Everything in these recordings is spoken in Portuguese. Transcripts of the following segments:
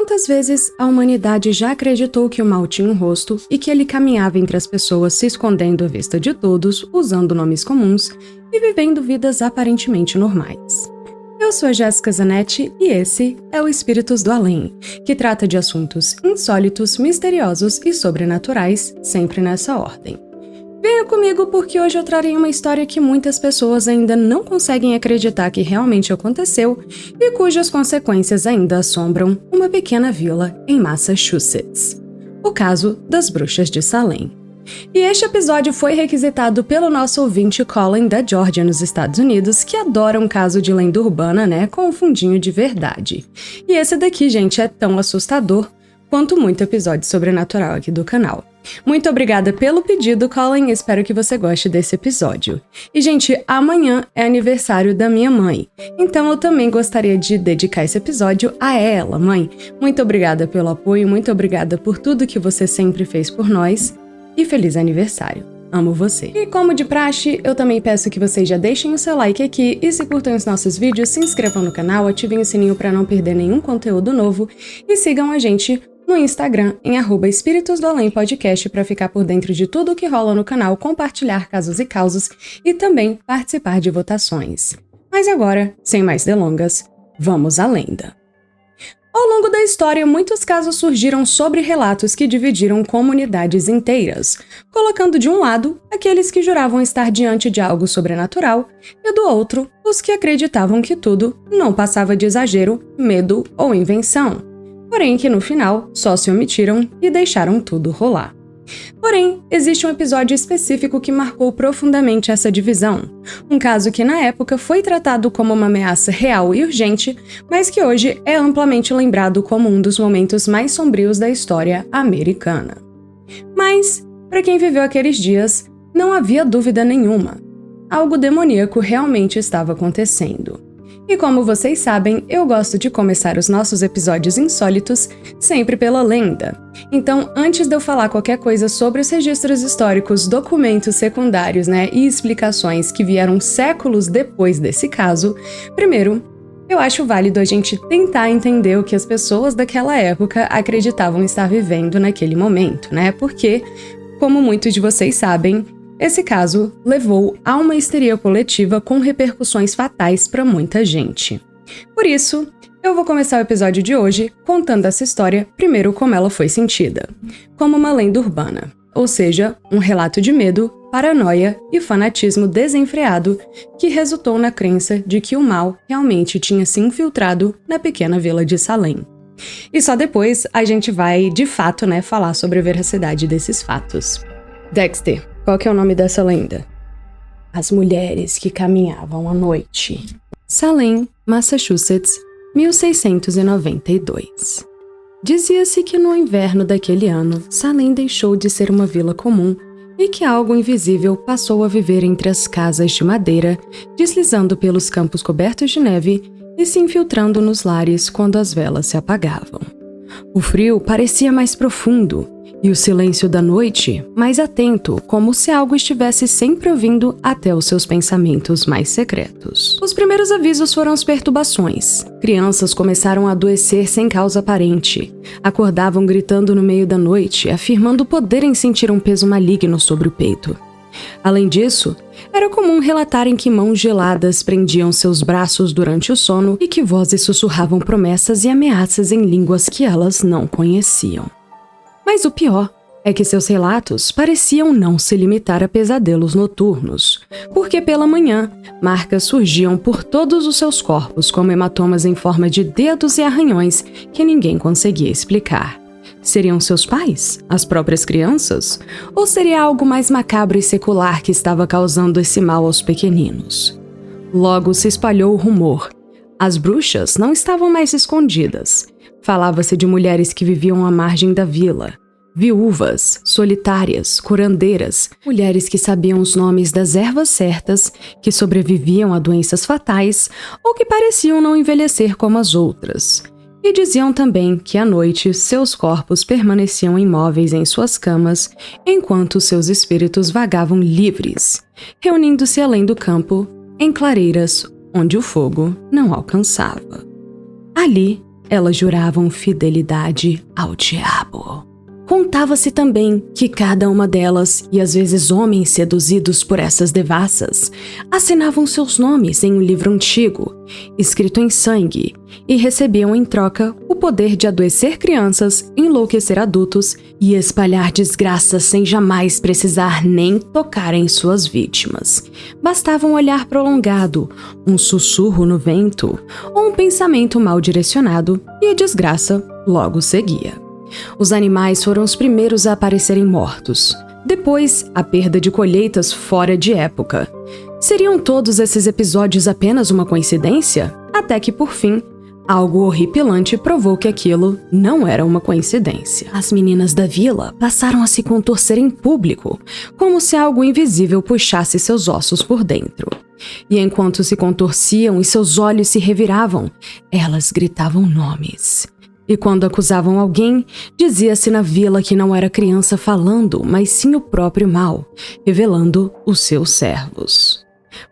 Quantas vezes a humanidade já acreditou que o mal tinha um rosto e que ele caminhava entre as pessoas se escondendo à vista de todos, usando nomes comuns e vivendo vidas aparentemente normais? Eu sou a Jéssica Zanetti e esse é o Espíritos do Além, que trata de assuntos insólitos, misteriosos e sobrenaturais, sempre nessa ordem. Venha comigo porque hoje eu trarei uma história que muitas pessoas ainda não conseguem acreditar que realmente aconteceu e cujas consequências ainda assombram uma pequena vila em Massachusetts. O caso das Bruxas de Salem. E este episódio foi requisitado pelo nosso ouvinte Colin da Geórgia, nos Estados Unidos, que adora um caso de lenda urbana, com um fundinho de verdade. E esse daqui, gente, é tão assustador quanto muito episódio sobrenatural aqui do canal. Muito obrigada pelo pedido, Colin, espero que você goste desse episódio. E, gente, amanhã é aniversário da minha mãe, então eu também gostaria de dedicar esse episódio a ela, mãe. Muito obrigada pelo apoio, muito obrigada por tudo que você sempre fez por nós, e feliz aniversário. Amo você. E como de praxe, eu também peço que vocês já deixem o seu like aqui e se curtam os nossos vídeos, se inscrevam no canal, ativem o sininho para não perder nenhum conteúdo novo e sigam a gente no Instagram em @Espíritos do Além Podcast para ficar por dentro de tudo o que rola no canal, compartilhar casos e causos e também participar de votações. Mas agora, sem mais delongas, vamos à lenda. Ao longo da história, muitos casos surgiram sobre relatos que dividiram comunidades inteiras, colocando de um lado aqueles que juravam estar diante de algo sobrenatural e do outro os que acreditavam que tudo não passava de exagero, medo ou invenção, porém que no final só se omitiram e deixaram tudo rolar. Porém, existe um episódio específico que marcou profundamente essa divisão. Um caso que na época foi tratado como uma ameaça real e urgente, mas que hoje é amplamente lembrado como um dos momentos mais sombrios da história americana. Mas, para quem viveu aqueles dias, não havia dúvida nenhuma. Algo demoníaco realmente estava acontecendo. E como vocês sabem, eu gosto de começar os nossos episódios insólitos sempre pela lenda. Então, antes de eu falar qualquer coisa sobre os registros históricos, documentos secundários, e explicações que vieram séculos depois desse caso, primeiro, eu acho válido a gente tentar entender o que as pessoas daquela época acreditavam estar vivendo naquele momento, Porque, como muitos de vocês sabem, esse caso levou a uma histeria coletiva com repercussões fatais para muita gente. Por isso, eu vou começar o episódio de hoje contando essa história, primeiro como ela foi sentida, como uma lenda urbana, ou seja, um relato de medo, paranoia e fanatismo desenfreado que resultou na crença de que o mal realmente tinha se infiltrado na pequena vila de Salem. E só depois a gente vai, de fato, falar sobre a veracidade desses fatos. Dexter, qual que é o nome dessa lenda? As Mulheres que Caminhavam à Noite. Salem, Massachusetts, 1692. Dizia-se que no inverno daquele ano, Salem deixou de ser uma vila comum e que algo invisível passou a viver entre as casas de madeira, deslizando pelos campos cobertos de neve e se infiltrando nos lares quando as velas se apagavam. O frio parecia mais profundo e o silêncio da noite mais atento, como se algo estivesse sempre ouvindo até os seus pensamentos mais secretos. Os primeiros avisos foram as perturbações. Crianças começaram a adoecer sem causa aparente. Acordavam gritando no meio da noite, afirmando poderem sentir um peso maligno sobre o peito. Além disso, era comum relatarem que mãos geladas prendiam seus braços durante o sono e que vozes sussurravam promessas e ameaças em línguas que elas não conheciam. Mas o pior é que seus relatos pareciam não se limitar a pesadelos noturnos, porque pela manhã, marcas surgiam por todos os seus corpos como hematomas em forma de dedos e arranhões que ninguém conseguia explicar. Seriam seus pais? As próprias crianças? Ou seria algo mais macabro e secular que estava causando esse mal aos pequeninos? Logo se espalhou o rumor. As bruxas não estavam mais escondidas. Falava-se de mulheres que viviam à margem da vila, viúvas, solitárias, curandeiras, mulheres que sabiam os nomes das ervas certas, que sobreviviam a doenças fatais ou que pareciam não envelhecer como as outras. E diziam também que à noite seus corpos permaneciam imóveis em suas camas, enquanto seus espíritos vagavam livres, reunindo-se além do campo, em clareiras onde o fogo não alcançava. Ali, elas juravam fidelidade ao diabo. Contava-se também que cada uma delas, e às vezes homens seduzidos por essas devassas, assinavam seus nomes em um livro antigo, escrito em sangue, e recebiam em troca o poder de adoecer crianças, enlouquecer adultos e espalhar desgraças sem jamais precisar nem tocar em suas vítimas. Bastava um olhar prolongado, um sussurro no vento ou um pensamento mal direcionado e a desgraça logo seguia. Os animais foram os primeiros a aparecerem mortos. Depois, a perda de colheitas fora de época. Seriam todos esses episódios apenas uma coincidência? Até que, por fim, algo horripilante provou que aquilo não era uma coincidência. As meninas da vila passaram a se contorcer em público, como se algo invisível puxasse seus ossos por dentro. E enquanto se contorciam e seus olhos se reviravam, elas gritavam nomes. E quando acusavam alguém, dizia-se na vila que não era criança falando, mas sim o próprio mal, revelando os seus servos.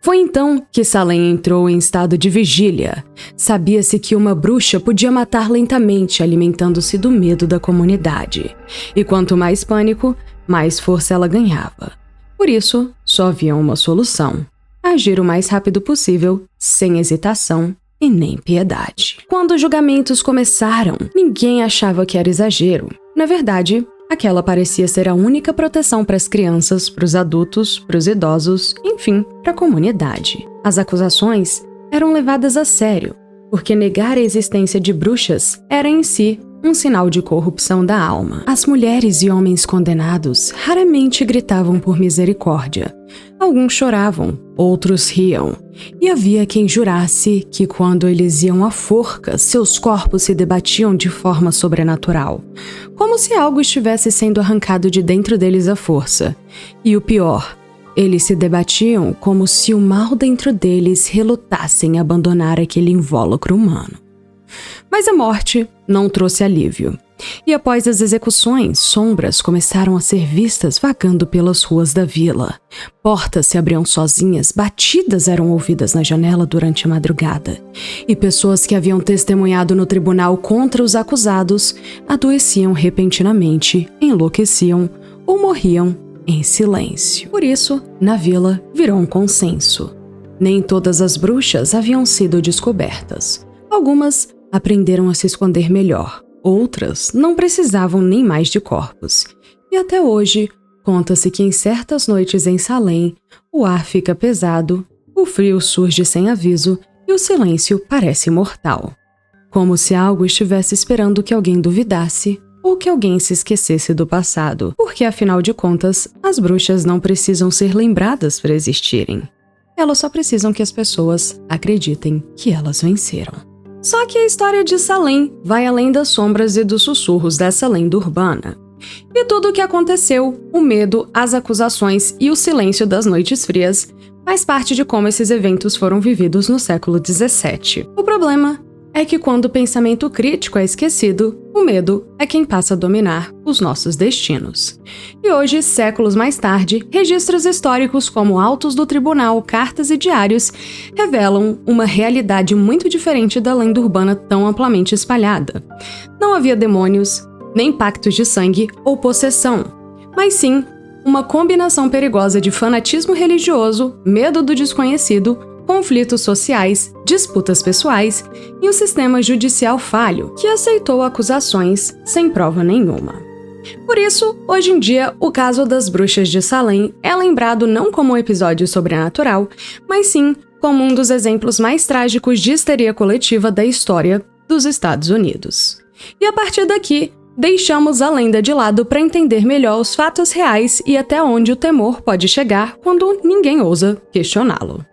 Foi então que Salem entrou em estado de vigília. Sabia-se que uma bruxa podia matar lentamente, alimentando-se do medo da comunidade. E quanto mais pânico, mais força ela ganhava. Por isso, só havia uma solução: agir o mais rápido possível, sem hesitação e nem piedade. Quando os julgamentos começaram, ninguém achava que era exagero. Na verdade, aquela parecia ser a única proteção para as crianças, para os adultos, para os idosos, enfim, para a comunidade. As acusações eram levadas a sério, porque negar a existência de bruxas era em si um sinal de corrupção da alma. As mulheres e homens condenados raramente gritavam por misericórdia. Alguns choravam, outros riam, e havia quem jurasse que quando eles iam à forca, seus corpos se debatiam de forma sobrenatural, como se algo estivesse sendo arrancado de dentro deles à força. E o pior, eles se debatiam como se o mal dentro deles relutasse em abandonar aquele invólucro humano. Mas a morte não trouxe alívio. E após as execuções, sombras começaram a ser vistas vagando pelas ruas da vila. Portas se abriam sozinhas, batidas eram ouvidas na janela durante a madrugada. E pessoas que haviam testemunhado no tribunal contra os acusados adoeciam repentinamente, enlouqueciam ou morriam em silêncio. Por isso, na vila virou um consenso. Nem todas as bruxas haviam sido descobertas. Algumas aprenderam a se esconder melhor. Outras não precisavam nem mais de corpos. E até hoje, conta-se que em certas noites em Salem, o ar fica pesado, o frio surge sem aviso e o silêncio parece mortal. Como se algo estivesse esperando que alguém duvidasse ou que alguém se esquecesse do passado. Porque, afinal de contas, as bruxas não precisam ser lembradas para existirem. Elas só precisam que as pessoas acreditem que elas venceram. Só que a história de Salem vai além das sombras e dos sussurros dessa lenda urbana. E tudo o que aconteceu, o medo, as acusações e o silêncio das noites frias, faz parte de como esses eventos foram vividos no século XVII. O problema é que quando o pensamento crítico é esquecido, o medo é quem passa a dominar os nossos destinos. E hoje, séculos mais tarde, registros históricos como autos do tribunal, cartas e diários revelam uma realidade muito diferente da lenda urbana tão amplamente espalhada. Não havia demônios, nem pactos de sangue ou possessão, mas sim uma combinação perigosa de fanatismo religioso, medo do desconhecido, conflitos sociais, disputas pessoais e um sistema judicial falho que aceitou acusações sem prova nenhuma. Por isso, hoje em dia, o caso das bruxas de Salem é lembrado não como um episódio sobrenatural, mas sim como um dos exemplos mais trágicos de histeria coletiva da história dos Estados Unidos. E a partir daqui, deixamos a lenda de lado para entender melhor os fatos reais e até onde o temor pode chegar quando ninguém ousa questioná-lo.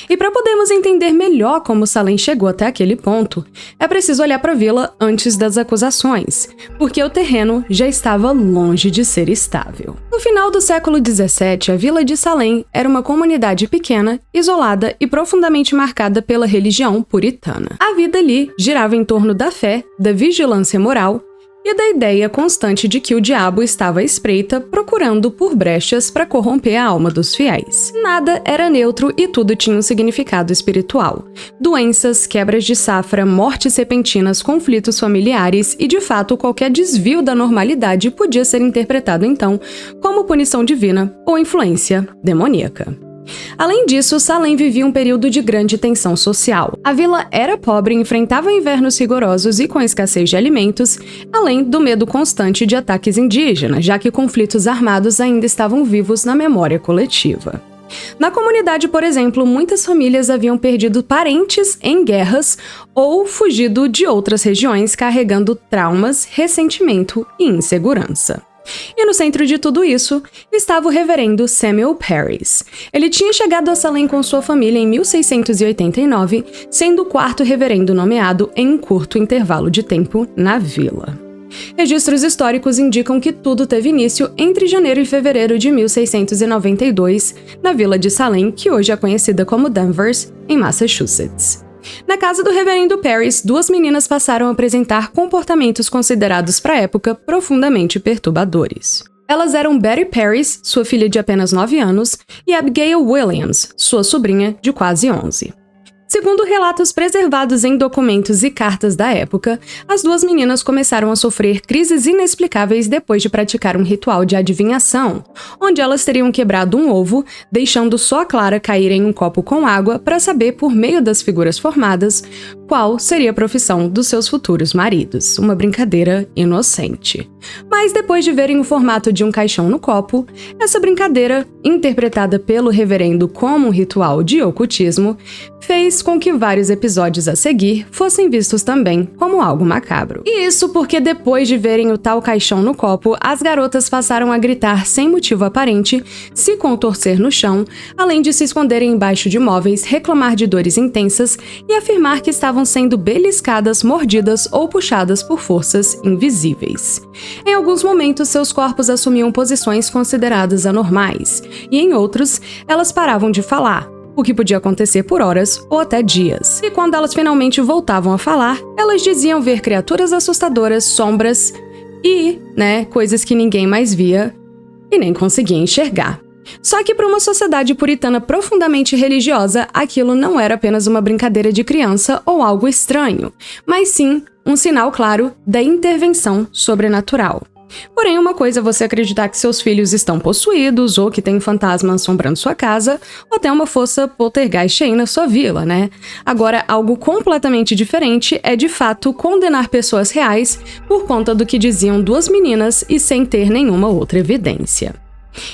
E para podermos entender melhor como Salem chegou até aquele ponto, é preciso olhar para a vila antes das acusações, porque o terreno já estava longe de ser estável. No final do século XVII, a vila de Salem era uma comunidade pequena, isolada e profundamente marcada pela religião puritana. A vida ali girava em torno da fé, da vigilância moral e da ideia constante de que o diabo estava à espreita, procurando por brechas para corromper a alma dos fiéis. Nada era neutro e tudo tinha um significado espiritual. Doenças, quebras de safra, mortes repentinas, conflitos familiares e, de fato, qualquer desvio da normalidade podia ser interpretado, então, como punição divina ou influência demoníaca. Além disso, Salem vivia um período de grande tensão social. A vila era pobre, enfrentava invernos rigorosos e com escassez de alimentos, além do medo constante de ataques indígenas, já que conflitos armados ainda estavam vivos na memória coletiva. Na comunidade, por exemplo, muitas famílias haviam perdido parentes em guerras ou fugido de outras regiões carregando traumas, ressentimento e insegurança. E no centro de tudo isso estava o reverendo Samuel Parris. Ele tinha chegado a Salem com sua família em 1689, sendo o quarto reverendo nomeado em um curto intervalo de tempo na vila. Registros históricos indicam que tudo teve início entre janeiro e fevereiro de 1692, na vila de Salem, que hoje é conhecida como Danvers, em Massachusetts. Na casa do reverendo Parris, duas meninas passaram a apresentar comportamentos considerados para a época profundamente perturbadores. Elas eram Betty Parris, sua filha de apenas 9 anos, e Abigail Williams, sua sobrinha de quase 11. Segundo relatos preservados em documentos e cartas da época, as duas meninas começaram a sofrer crises inexplicáveis depois de praticar um ritual de adivinhação, onde elas teriam quebrado um ovo, deixando só a clara cair em um copo com água para saber, por meio das figuras formadas, qual seria a profissão dos seus futuros maridos. Uma brincadeira inocente. Mas depois de verem o formato de um caixão no copo, essa brincadeira, interpretada pelo reverendo como um ritual de ocultismo, fez com que vários episódios a seguir fossem vistos também como algo macabro. E isso porque depois de verem o tal caixão no copo, as garotas passaram a gritar sem motivo aparente, se contorcer no chão, além de se esconderem embaixo de móveis, reclamar de dores intensas e afirmar que estavam sendo beliscadas, mordidas ou puxadas por forças invisíveis. Em alguns momentos, seus corpos assumiam posições consideradas anormais, e em outros, elas paravam de falar, o que podia acontecer por horas ou até dias. E quando elas finalmente voltavam a falar, elas diziam ver criaturas assustadoras, sombras e, coisas que ninguém mais via e nem conseguia enxergar. Só que para uma sociedade puritana profundamente religiosa, aquilo não era apenas uma brincadeira de criança ou algo estranho, mas sim um sinal claro da intervenção sobrenatural. Porém, uma coisa é você acreditar que seus filhos estão possuídos ou que tem um fantasma assombrando sua casa, ou até uma força poltergeist aí na sua vila, Agora, algo completamente diferente é, de fato, condenar pessoas reais por conta do que diziam duas meninas e sem ter nenhuma outra evidência.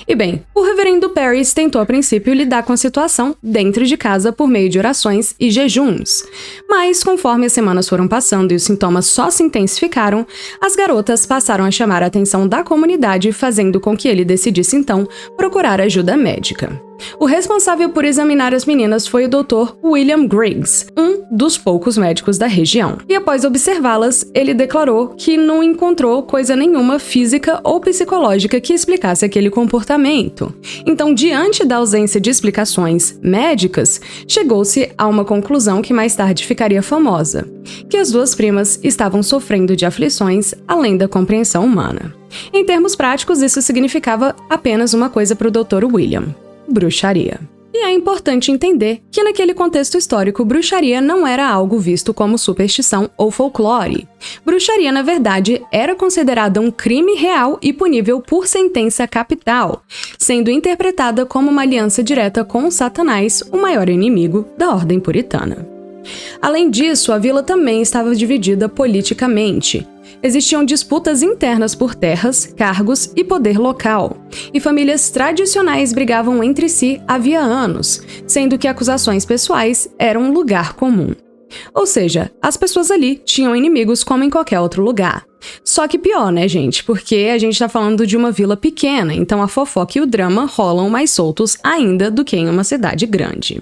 E bem, o reverendo Parris tentou a princípio lidar com a situação dentro de casa por meio de orações e jejuns. Mas, conforme as semanas foram passando e os sintomas só se intensificaram, as garotas passaram a chamar a atenção da comunidade, fazendo com que ele decidisse então procurar ajuda médica. O responsável por examinar as meninas foi o Dr. William Griggs, um dos poucos médicos da região. E após observá-las, ele declarou que não encontrou coisa nenhuma física ou psicológica que explicasse aquele comportamento. Então, diante da ausência de explicações médicas, chegou-se a uma conclusão que mais tarde ficaria famosa, que as duas primas estavam sofrendo de aflições além da compreensão humana. Em termos práticos, isso significava apenas uma coisa para o Dr. William: bruxaria. E é importante entender que naquele contexto histórico, bruxaria não era algo visto como superstição ou folclore. Bruxaria, na verdade, era considerada um crime real e punível por sentença capital, sendo interpretada como uma aliança direta com Satanás, o maior inimigo da ordem puritana. Além disso, a vila também estava dividida politicamente. Existiam disputas internas por terras, cargos e poder local, e famílias tradicionais brigavam entre si havia anos, sendo que acusações pessoais eram um lugar comum. Ou seja, as pessoas ali tinham inimigos como em qualquer outro lugar. Só que pior, gente? Porque a gente tá falando de uma vila pequena, então a fofoca e o drama rolam mais soltos ainda do que em uma cidade grande.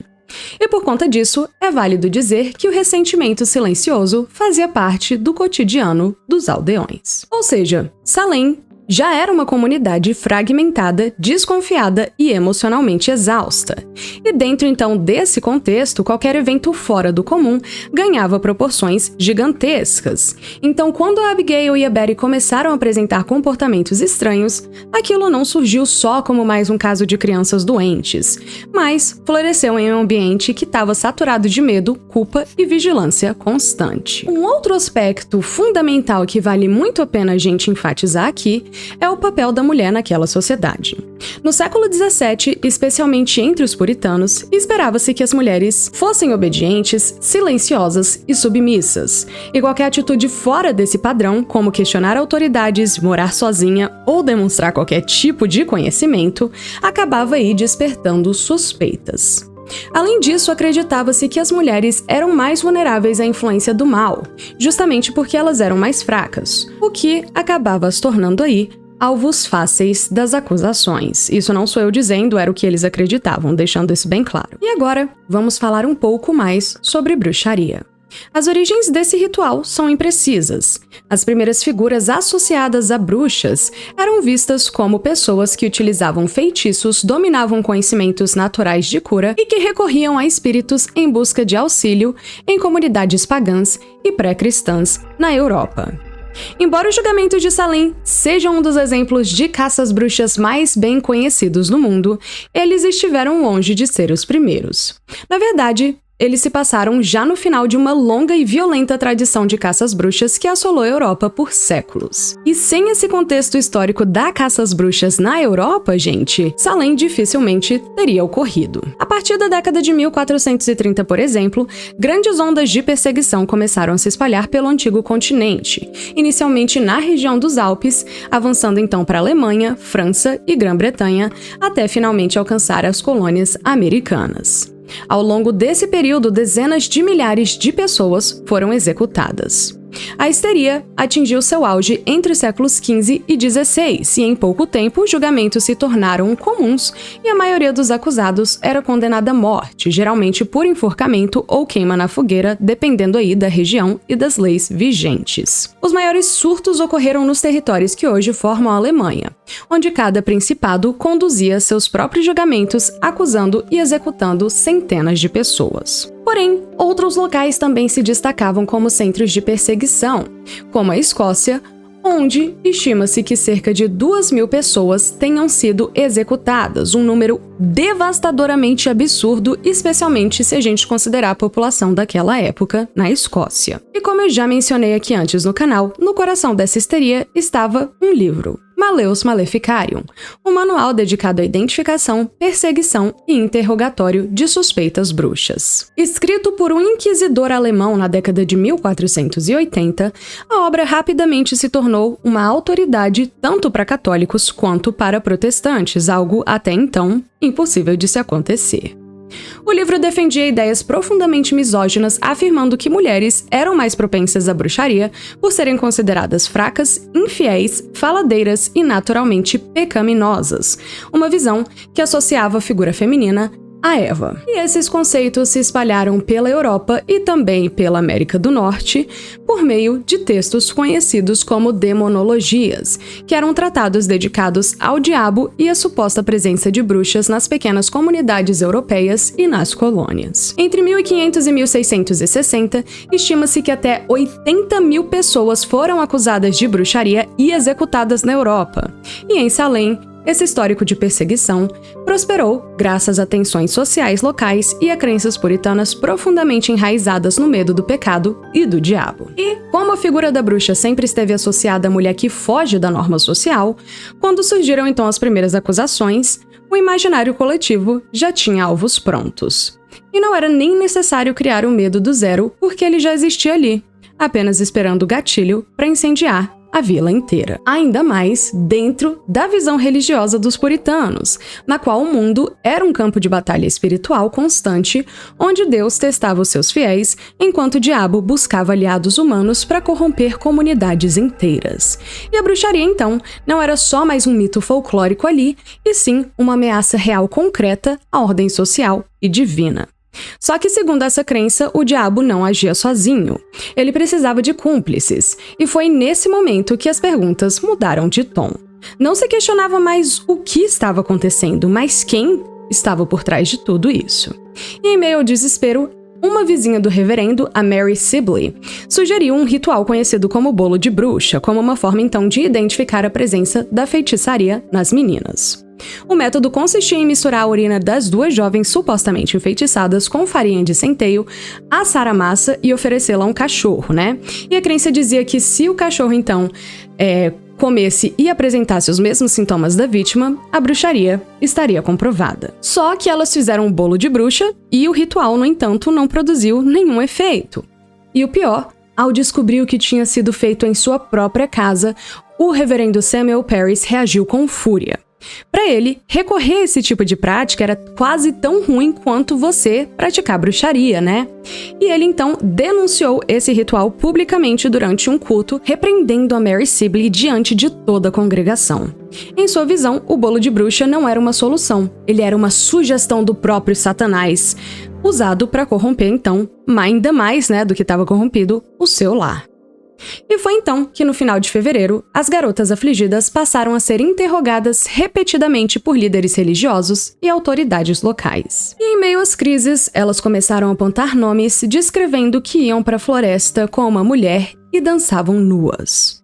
E por conta disso, é válido dizer que o ressentimento silencioso fazia parte do cotidiano dos aldeões. Ou seja, Salem já era uma comunidade fragmentada, desconfiada e emocionalmente exausta. E dentro então desse contexto, qualquer evento fora do comum ganhava proporções gigantescas. Então, quando a Abigail e a Betty começaram a apresentar comportamentos estranhos, aquilo não surgiu só como mais um caso de crianças doentes, mas floresceu em um ambiente que estava saturado de medo, culpa e vigilância constante. Um outro aspecto fundamental que vale muito a pena a gente enfatizar aqui é o papel da mulher naquela sociedade. No século XVII, especialmente entre os puritanos, esperava-se que as mulheres fossem obedientes, silenciosas e submissas, e qualquer atitude fora desse padrão, como questionar autoridades, morar sozinha ou demonstrar qualquer tipo de conhecimento, acabava aí despertando suspeitas. Além disso, acreditava-se que as mulheres eram mais vulneráveis à influência do mal, justamente porque elas eram mais fracas, o que acabava as tornando aí alvos fáceis das acusações. Isso não sou eu dizendo, era o que eles acreditavam, deixando isso bem claro. E agora, vamos falar um pouco mais sobre bruxaria. As origens desse ritual são imprecisas. As primeiras figuras associadas a bruxas eram vistas como pessoas que utilizavam feitiços, dominavam conhecimentos naturais de cura e que recorriam a espíritos em busca de auxílio em comunidades pagãs e pré-cristãs na Europa. Embora o julgamento de Salem seja um dos exemplos de caças bruxas mais bem conhecidos no mundo, eles estiveram longe de ser os primeiros. Na verdade, eles se passaram já no final de uma longa e violenta tradição de caças bruxas que assolou a Europa por séculos. E sem esse contexto histórico da caças bruxas na Europa, gente, Salem dificilmente teria ocorrido. A partir da década de 1430, por exemplo, grandes ondas de perseguição começaram a se espalhar pelo antigo continente, inicialmente na região dos Alpes, avançando então para a Alemanha, França e Grã-Bretanha, até finalmente alcançar as colônias americanas. Ao longo desse período, dezenas de milhares de pessoas foram executadas. A histeria atingiu seu auge entre os séculos XV e XVI, e em pouco tempo os julgamentos se tornaram comuns e a maioria dos acusados era condenada à morte, geralmente por enforcamento ou queima na fogueira, dependendo aí da região e das leis vigentes. Os maiores surtos ocorreram nos territórios que hoje formam a Alemanha, onde cada principado conduzia seus próprios julgamentos, acusando e executando centenas de pessoas. Porém, outros locais também se destacavam como centros de perseguição, como a Escócia, onde estima-se que cerca de 2.000 pessoas tenham sido executadas, um número devastadoramente absurdo, especialmente se a gente considerar a população daquela época na Escócia. E como eu já mencionei aqui antes no canal, no coração dessa histeria estava um livro, Malleus Maleficarium, um manual dedicado à identificação, perseguição e interrogatório de suspeitas bruxas. Escrito por um inquisidor alemão na década de 1480, a obra rapidamente se tornou uma autoridade tanto para católicos quanto para protestantes, algo até então impossível de se acontecer. O livro defendia ideias profundamente misóginas, afirmando que mulheres eram mais propensas à bruxaria por serem consideradas fracas, infiéis, faladeiras e naturalmente pecaminosas, uma visão que associava a figura feminina a Eva. E esses conceitos se espalharam pela Europa e também pela América do Norte por meio de textos conhecidos como demonologias, que eram tratados dedicados ao diabo e à suposta presença de bruxas nas pequenas comunidades europeias e nas colônias. Entre 1500 e 1660, estima-se que até 80.000 pessoas foram acusadas de bruxaria e executadas na Europa. E em Salem, esse histórico de perseguição prosperou graças a tensões sociais locais e a crenças puritanas profundamente enraizadas no medo do pecado e do diabo. E, como a figura da bruxa sempre esteve associada à mulher que foge da norma social, quando surgiram então as primeiras acusações, o imaginário coletivo já tinha alvos prontos. E não era nem necessário criar o medo do zero, porque ele já existia ali, apenas esperando o gatilho para incendiar a vila inteira. Ainda mais dentro da visão religiosa dos puritanos, na qual o mundo era um campo de batalha espiritual constante, onde Deus testava os seus fiéis, enquanto o diabo buscava aliados humanos para corromper comunidades inteiras. E a bruxaria, então, não era só mais um mito folclórico ali, e sim uma ameaça real concreta à ordem social e divina. Só que, segundo essa crença, o diabo não agia sozinho. Ele precisava de cúmplices, e foi nesse momento que as perguntas mudaram de tom. Não se questionava mais o que estava acontecendo, mas quem estava por trás de tudo isso. E em meio ao desespero, uma vizinha do reverendo, a Mary Sibley, sugeriu um ritual conhecido como bolo de bruxa, como uma forma então de identificar a presença da feitiçaria nas meninas. O método consistia em misturar a urina das duas jovens supostamente enfeitiçadas com farinha de centeio, assar a massa e oferecê-la a um cachorro, né? E a crença dizia que se o cachorro então comesse e apresentasse os mesmos sintomas da vítima, a bruxaria estaria comprovada. Só que elas fizeram um bolo de bruxa e o ritual, no entanto, não produziu nenhum efeito. E o pior, ao descobrir o que tinha sido feito em sua própria casa, o reverendo Samuel Parris reagiu com fúria. Para ele, recorrer a esse tipo de prática era quase tão ruim quanto você praticar bruxaria, né? E ele então denunciou esse ritual publicamente durante um culto, repreendendo a Mary Sibley diante de toda a congregação. Em sua visão, o bolo de bruxa não era uma solução, ele era uma sugestão do próprio Satanás, usado para corromper então, ainda mais, né, do que estava corrompido, o seu lar. E foi então que, no final de fevereiro, as garotas afligidas passaram a ser interrogadas repetidamente por líderes religiosos e autoridades locais. E em meio às crises, elas começaram a apontar nomes, descrevendo que iam para a floresta com uma mulher e dançavam nuas.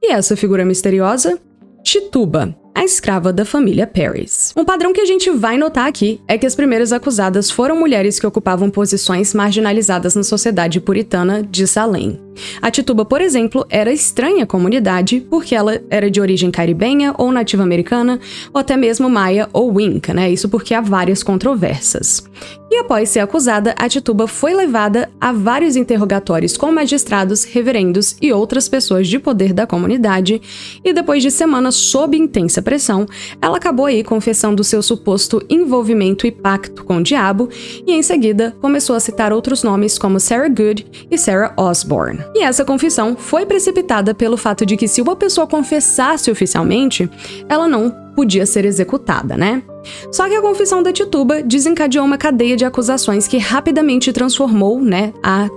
E essa figura misteriosa? Tituba, a escrava da família Parris. Um padrão que a gente vai notar aqui é que as primeiras acusadas foram mulheres que ocupavam posições marginalizadas na sociedade puritana de Salem. A Tituba, por exemplo, era estranha à comunidade porque ela era de origem caribenha ou nativa americana, ou até mesmo maia ou inca, né? Isso porque há várias controvérsias. E após ser acusada, a Tituba foi levada a vários interrogatórios com magistrados, reverendos e outras pessoas de poder da comunidade, e depois de semanas sob intensa pressão, ela acabou aí confessando seu suposto envolvimento e pacto com o diabo, e em seguida começou a citar outros nomes como Sarah Good e Sarah Osborne. E essa confissão foi precipitada pelo fato de que se uma pessoa confessasse oficialmente, ela não podia ser executada, né? Só que a confissão da Tituba desencadeou uma cadeia de acusações que rapidamente transformou, né, a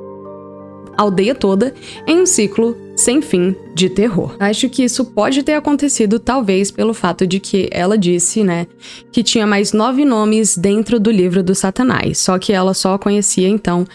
aldeia toda em um ciclo sem fim de terror. Acho que isso pode ter acontecido talvez pelo fato de que ela disse, né, que tinha mais 9 nomes dentro do livro do Satanás, só que ela só conhecia então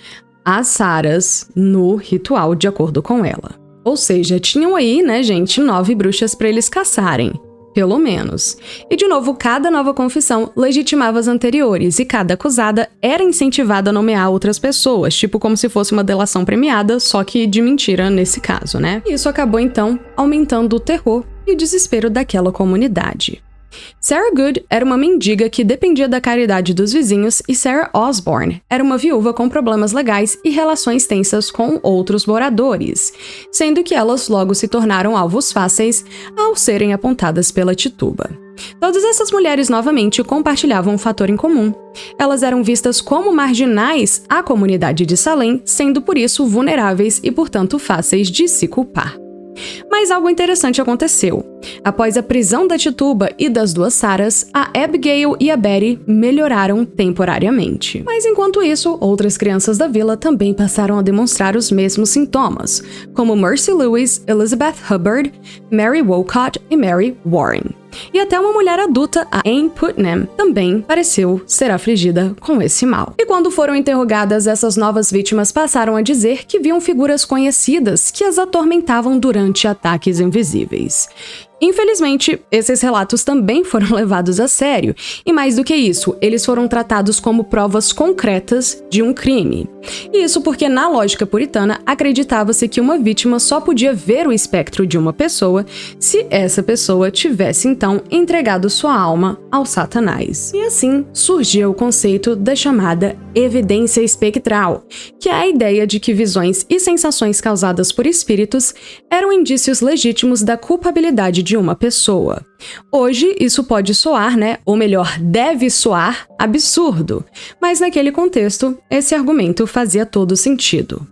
as Saras no ritual de acordo com ela. Ou seja, tinham aí, né, gente, 9 bruxas para eles caçarem. Pelo menos. E de novo, cada nova confissão legitimava as anteriores e cada acusada era incentivada a nomear outras pessoas, tipo como se fosse uma delação premiada, só que de mentira nesse caso, né? E isso acabou então aumentando o terror e o desespero daquela comunidade. Sarah Good era uma mendiga que dependia da caridade dos vizinhos e Sarah Osborne era uma viúva com problemas legais e relações tensas com outros moradores, sendo que elas logo se tornaram alvos fáceis ao serem apontadas pela Tituba. Todas essas mulheres novamente compartilhavam um fator em comum. Elas eram vistas como marginais à comunidade de Salem, sendo por isso vulneráveis e, portanto, fáceis de se culpar. Mas algo interessante aconteceu. Após a prisão da Tituba e das duas Saras, a Abigail e a Betty melhoraram temporariamente. Mas enquanto isso, outras crianças da vila também passaram a demonstrar os mesmos sintomas, como Mercy Lewis, Elizabeth Hubbard, Mary Wolcott e Mary Warren. E até uma mulher adulta, a Anne Putnam, também pareceu ser afligida com esse mal. E quando foram interrogadas, essas novas vítimas passaram a dizer que viam figuras conhecidas que as atormentavam durante ataques invisíveis. Infelizmente, esses relatos também foram levados a sério, e mais do que isso, eles foram tratados como provas concretas de um crime. E isso porque, na lógica puritana, acreditava-se que uma vítima só podia ver o espectro de uma pessoa se essa pessoa tivesse, então, entregado sua alma ao Satanás. E assim surgiu o conceito da chamada evidência espectral, que é a ideia de que visões e sensações causadas por espíritos eram indícios legítimos da culpabilidade de uma pessoa. Hoje, isso pode soar, né, ou melhor, deve soar absurdo, mas naquele contexto, esse argumento fazia todo sentido.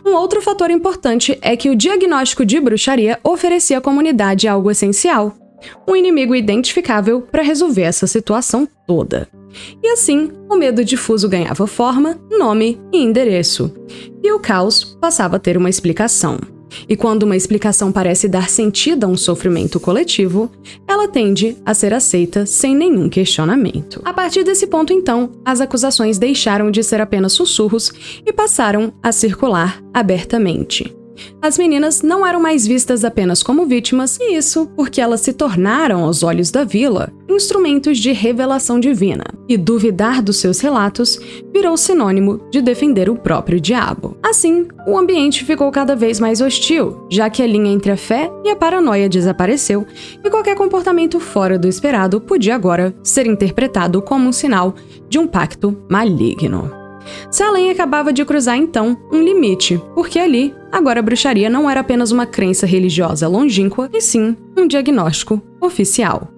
Um outro fator importante é que o diagnóstico de bruxaria oferecia à comunidade algo essencial, um inimigo identificável para resolver essa situação toda. E assim, o medo difuso ganhava forma, nome e endereço, e o caos passava a ter uma explicação. E quando uma explicação parece dar sentido a um sofrimento coletivo, ela tende a ser aceita sem nenhum questionamento. A partir desse ponto, então, as acusações deixaram de ser apenas sussurros e passaram a circular abertamente. As meninas não eram mais vistas apenas como vítimas, e isso porque elas se tornaram, aos olhos da vila, instrumentos de revelação divina, e duvidar dos seus relatos virou sinônimo de defender o próprio diabo. Assim, o ambiente ficou cada vez mais hostil, já que a linha entre a fé e a paranoia desapareceu, e qualquer comportamento fora do esperado podia agora ser interpretado como um sinal de um pacto maligno. Salem acabava de cruzar, então, um limite, porque ali, agora a bruxaria não era apenas uma crença religiosa longínqua, e sim um diagnóstico oficial.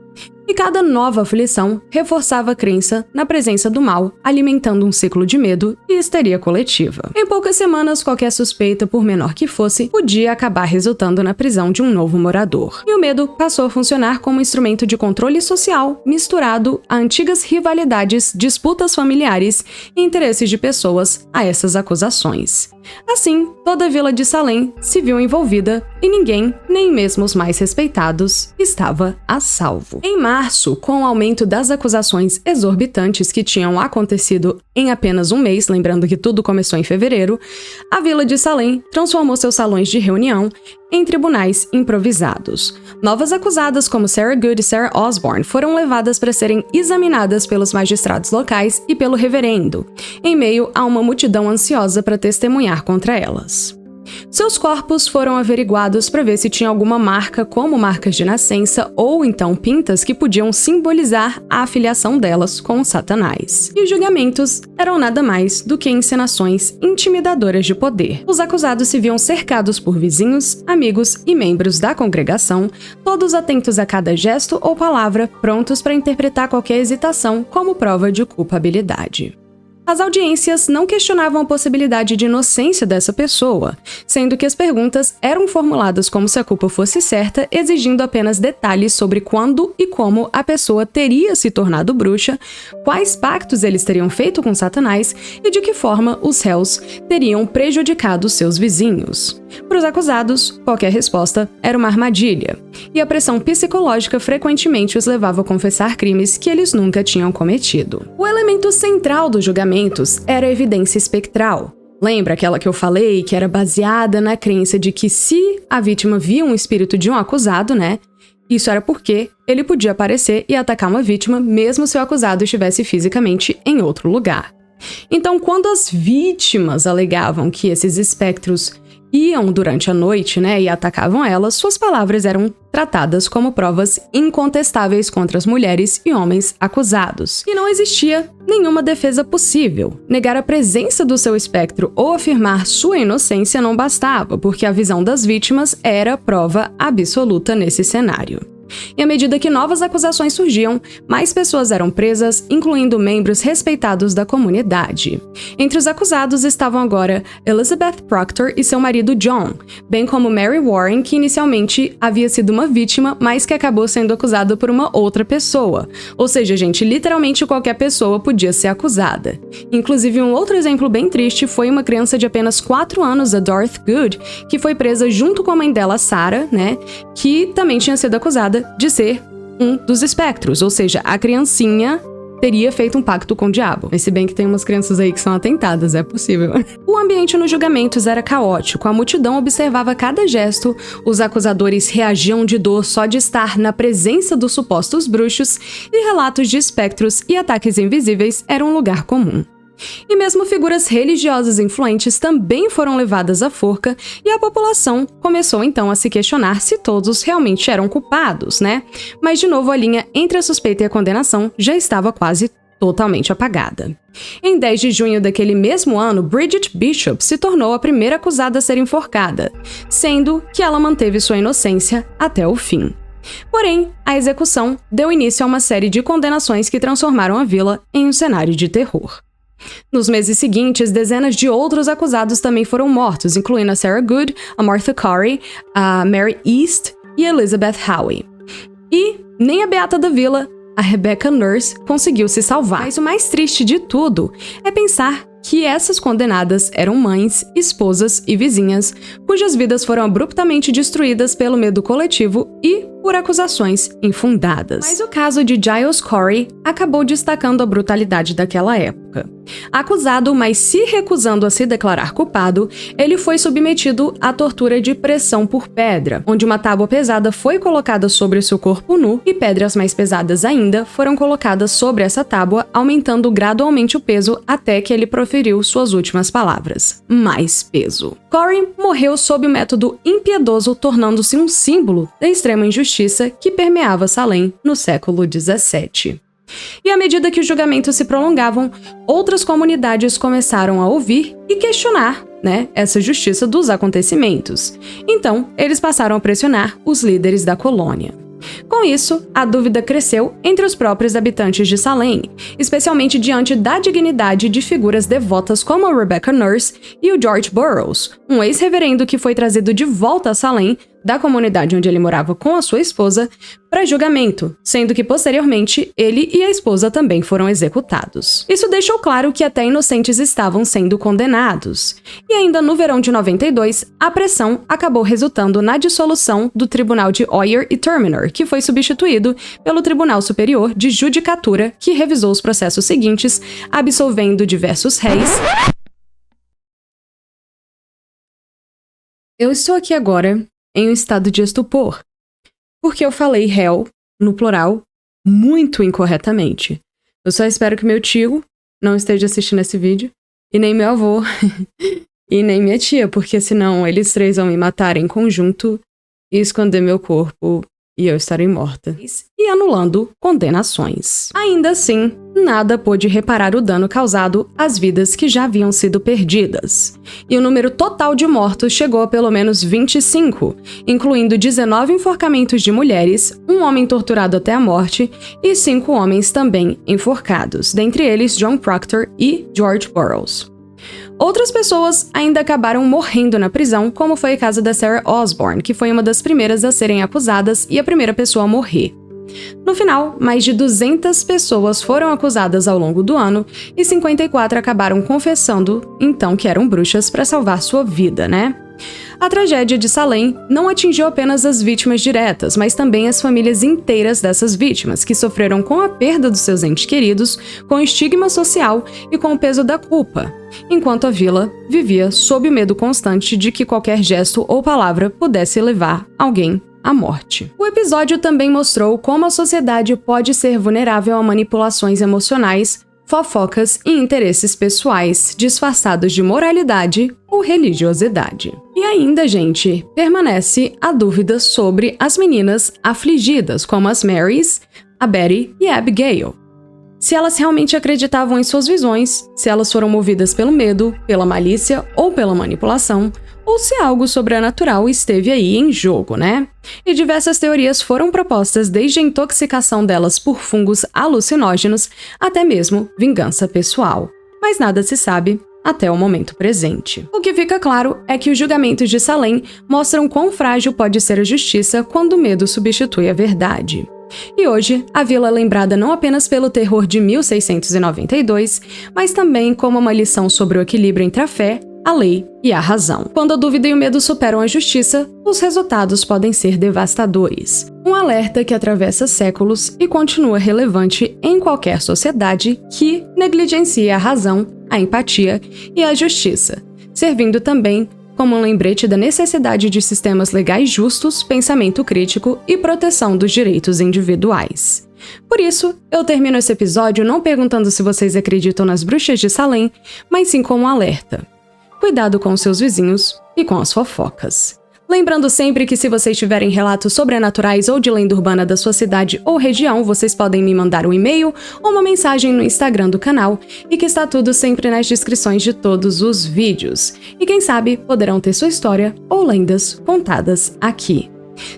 E cada nova aflição reforçava a crença na presença do mal, alimentando um ciclo de medo e histeria coletiva. Em poucas semanas, qualquer suspeita, por menor que fosse, podia acabar resultando na prisão de um novo morador. E o medo passou a funcionar como instrumento de controle social, misturado a antigas rivalidades, disputas familiares e interesses de pessoas a essas acusações. Assim, toda a vila de Salem se viu envolvida e ninguém, nem mesmo os mais respeitados, estava a salvo. Em março, com o aumento das acusações exorbitantes que tinham acontecido em apenas um mês, lembrando que tudo começou em fevereiro, a vila de Salem transformou seus salões de reunião em tribunais improvisados. Novas acusadas como Sarah Good e Sarah Osborne foram levadas para serem examinadas pelos magistrados locais e pelo reverendo, em meio a uma multidão ansiosa para testemunhar contra elas. Seus corpos foram averiguados para ver se tinha alguma marca, como marcas de nascença ou então pintas que podiam simbolizar a afiliação delas com Satanás. E os julgamentos eram nada mais do que encenações intimidadoras de poder. Os acusados se viam cercados por vizinhos, amigos e membros da congregação, todos atentos a cada gesto ou palavra, prontos para interpretar qualquer hesitação como prova de culpabilidade. As audiências não questionavam a possibilidade de inocência dessa pessoa, sendo que as perguntas eram formuladas como se a culpa fosse certa, exigindo apenas detalhes sobre quando e como a pessoa teria se tornado bruxa, quais pactos eles teriam feito com Satanás e de que forma os réus teriam prejudicado seus vizinhos. Para os acusados, qualquer resposta era uma armadilha, e a pressão psicológica frequentemente os levava a confessar crimes que eles nunca tinham cometido. O elemento central dos julgamentos era a evidência espectral. Lembra aquela que eu falei, que era baseada na crença de que se a vítima via um espírito de um acusado, isso era porque ele podia aparecer e atacar uma vítima mesmo se o acusado estivesse fisicamente em outro lugar. Então, quando as vítimas alegavam que esses espectros iam durante a noite, e atacavam elas, suas palavras eram tratadas como provas incontestáveis contra as mulheres e homens acusados. E não existia nenhuma defesa possível. Negar a presença do seu espectro ou afirmar sua inocência não bastava, porque a visão das vítimas era prova absoluta nesse cenário. E à medida que novas acusações surgiam, mais pessoas eram presas, incluindo membros respeitados da comunidade. Entre os acusados estavam agora Elizabeth Proctor e seu marido John, bem como Mary Warren, que inicialmente havia sido uma vítima, mas que acabou sendo acusada por uma outra pessoa. Ou seja, literalmente qualquer pessoa podia ser acusada. Inclusive, um outro exemplo bem triste foi uma criança de apenas 4 anos, a Dorothy Good, que foi presa junto com a mãe dela, Sarah, que também tinha sido acusada de ser um dos espectros, ou seja, a criancinha teria feito um pacto com o diabo. Mas se bem que tem umas crianças aí que são atentadas, é possível. O ambiente nos julgamentos era caótico, a multidão observava cada gesto, os acusadores reagiam de dor só de estar na presença dos supostos bruxos, e relatos de espectros e ataques invisíveis eram um lugar comum. E mesmo figuras religiosas influentes também foram levadas à forca, e a população começou então a se questionar se todos realmente eram culpados, Mas de novo a linha entre a suspeita e a condenação já estava quase totalmente apagada. Em 10 de junho daquele mesmo ano, Bridget Bishop se tornou a primeira acusada a ser enforcada, sendo que ela manteve sua inocência até o fim. Porém, a execução deu início a uma série de condenações que transformaram a vila em um cenário de terror. Nos meses seguintes, dezenas de outros acusados também foram mortos, incluindo a Sarah Good, a Martha Corey, a Mary East e a Elizabeth Howe. E nem a beata da vila, a Rebecca Nurse, conseguiu se salvar. Mas o mais triste de tudo é pensar que essas condenadas eram mães, esposas e vizinhas, cujas vidas foram abruptamente destruídas pelo medo coletivo e por acusações infundadas. Mas o caso de Giles Corey acabou destacando a brutalidade daquela época. Acusado, mas se recusando a se declarar culpado, ele foi submetido à tortura de pressão por pedra, onde uma tábua pesada foi colocada sobre seu corpo nu e pedras mais pesadas ainda foram colocadas sobre essa tábua, aumentando gradualmente o peso até que ele proferiu suas últimas palavras: mais peso. Corey morreu sob o método impiedoso, tornando-se um símbolo da extrema injustiça que permeava Salem no século XVII. E à medida que os julgamentos se prolongavam, outras comunidades começaram a ouvir e questionar, essa justiça dos acontecimentos. Então, eles passaram a pressionar os líderes da colônia. Com isso, a dúvida cresceu entre os próprios habitantes de Salem, especialmente diante da dignidade de figuras devotas como a Rebecca Nurse e o George Burroughs, um ex-reverendo que foi trazido de volta a Salem, da comunidade onde ele morava com a sua esposa, para julgamento, sendo que posteriormente ele e a esposa também foram executados. Isso deixou claro que até inocentes estavam sendo condenados. E ainda no verão de 92, a pressão acabou resultando na dissolução do Tribunal de Oyer e Terminer, que foi substituído pelo Tribunal Superior de Judicatura, que revisou os processos seguintes, absolvendo diversos réis. Eu estou aqui agora em um estado de estupor, porque eu falei réu, no plural, muito incorretamente. Eu só espero que meu tio não esteja assistindo esse vídeo, e nem meu avô, e nem minha tia, porque senão eles três vão me matar em conjunto e esconder meu corpo, e eu estarei morta. E anulando condenações. Ainda assim, nada pôde reparar o dano causado às vidas que já haviam sido perdidas. E o número total de mortos chegou a pelo menos 25, incluindo 19 enforcamentos de mulheres, um homem torturado até a morte e 5 homens também enforcados, dentre eles John Proctor e George Burroughs. Outras pessoas ainda acabaram morrendo na prisão, como foi o caso da Sarah Osborne, que foi uma das primeiras a serem acusadas e a primeira pessoa a morrer. No final, mais de 200 pessoas foram acusadas ao longo do ano e 54 acabaram confessando, então, que eram bruxas para salvar sua vida, A tragédia de Salem não atingiu apenas as vítimas diretas, mas também as famílias inteiras dessas vítimas, que sofreram com a perda dos seus entes queridos, com o estigma social e com o peso da culpa, enquanto a vila vivia sob o medo constante de que qualquer gesto ou palavra pudesse levar alguém à morte. O episódio também mostrou como a sociedade pode ser vulnerável a manipulações emocionais, fofocas e interesses pessoais, disfarçados de moralidade ou religiosidade. E ainda, gente, permanece a dúvida sobre as meninas afligidas, como as Marys, a Betty e a Abigail. Se elas realmente acreditavam em suas visões, se elas foram movidas pelo medo, pela malícia ou pela manipulação, ou se algo sobrenatural esteve aí em jogo, E diversas teorias foram propostas, desde a intoxicação delas por fungos alucinógenos até mesmo vingança pessoal. Mas nada se sabe até o momento presente. O que fica claro é que os julgamentos de Salem mostram quão frágil pode ser a justiça quando o medo substitui a verdade. E hoje, a vila é lembrada não apenas pelo terror de 1692, mas também como uma lição sobre o equilíbrio entre a fé, a lei e a razão. Quando a dúvida e o medo superam a justiça, os resultados podem ser devastadores. Um alerta que atravessa séculos e continua relevante em qualquer sociedade que negligencia a razão, a empatia e a justiça, servindo também como um lembrete da necessidade de sistemas legais justos, pensamento crítico e proteção dos direitos individuais. Por isso, eu termino esse episódio não perguntando se vocês acreditam nas bruxas de Salem, mas sim com um alerta. Cuidado com seus vizinhos e com as fofocas. Lembrando sempre que se vocês tiverem relatos sobrenaturais ou de lenda urbana da sua cidade ou região, vocês podem me mandar um e-mail ou uma mensagem no Instagram do canal e que está tudo sempre nas descrições de todos os vídeos. E quem sabe poderão ter sua história ou lendas contadas aqui.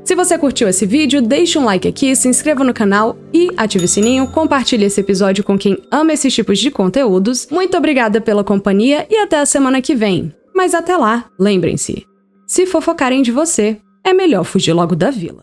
Se você curtiu esse vídeo, deixe um like aqui, se inscreva no canal e ative o sininho, compartilhe esse episódio com quem ama esses tipos de conteúdos. Muito obrigada pela companhia e até a semana que vem. Mas até lá, lembrem-se, se fofocarem de você, é melhor fugir logo da vila.